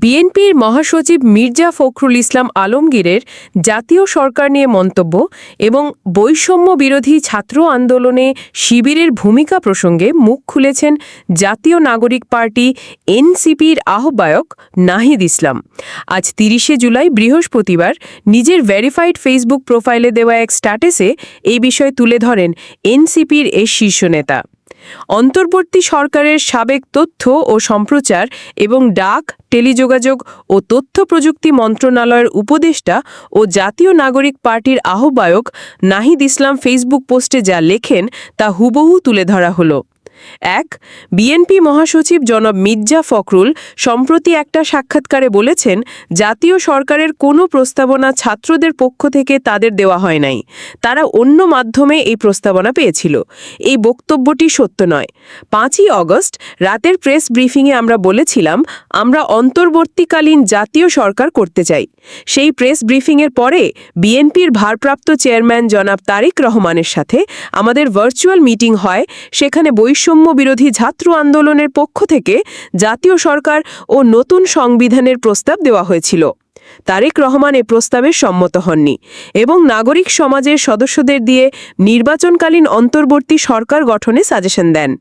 বিএনপির মহাসচিব মির্জা ফখরুল ইসলাম আলমগীরের জাতীয় সরকার নিয়ে মন্তব্য এবং বৈষম্য বিরোধী ছাত্র আন্দোলনে শিবিরের ভূমিকা প্রসঙ্গে মুখ খুলেছেন জাতীয় নাগরিক পার্টি এনসিপির আহ্বায়ক নাহিদ ইসলাম। আজ ৩০শে জুলাই বৃহস্পতিবার নিজের ভেরিফাইড ফেসবুক প্রোফাইলে দেওয়া এক স্ট্যাটাসে এই বিষয় তুলে ধরেন এনসিপির এই শীর্ষ নেতা। অন্তর্বর্তী সরকারের সাবেক তথ্য ও সম্প্রচার এবং ডাক, টেলিযোগাযোগ ও তথ্য প্রযুক্তি মন্ত্রণালয়ের উপদেষ্টা ও জাতীয় নাগরিক পার্টির আহ্বায়ক নাহিদ ইসলাম ফেসবুক পোস্টে যা লেখেন তা হুবহু তুলে ধরা হলো। এক, বিএনপি মহাসচিব জনাব মির্জা ফখরুল সম্প্রতি একটা সাক্ষাৎকারে বলেছেন, জাতীয় সরকারের কোনো প্রস্তাবনা ছাত্রদের পক্ষ থেকে তাদের দেওয়া হয় নাই, তারা অন্য মাধ্যমে এই প্রস্তাবনা পেয়েছিল। এই বক্তব্যটি সত্য নয়। ৫ই অগস্ট রাতের প্রেস ব্রিফিংয়ে আমরা বলেছিলাম আমরা অন্তর্বর্তীকালীন জাতীয় সরকার করতে চাই। সেই প্রেস ব্রিফিংয়ের পরে বিএনপির ভারপ্রাপ্ত চেয়ারম্যান জনাব তারেক রহমানের সাথে আমাদের ভার্চুয়াল মিটিং হয়। সেখানে বৈষম্য বিরোধী ছাত্র আন্দোলনের পক্ষ থেকে জাতীয় সরকার ও নতুন সংবিধানের প্রস্তাব দেওয়া হয়েছিল। তারেক রহমান এ প্রস্তাবে সম্মত হননি এবং নাগরিক সমাজের সদস্যদের দিয়ে নির্বাচনকালীন অন্তর্বর্তী সরকার গঠনে সাজেশন দেন।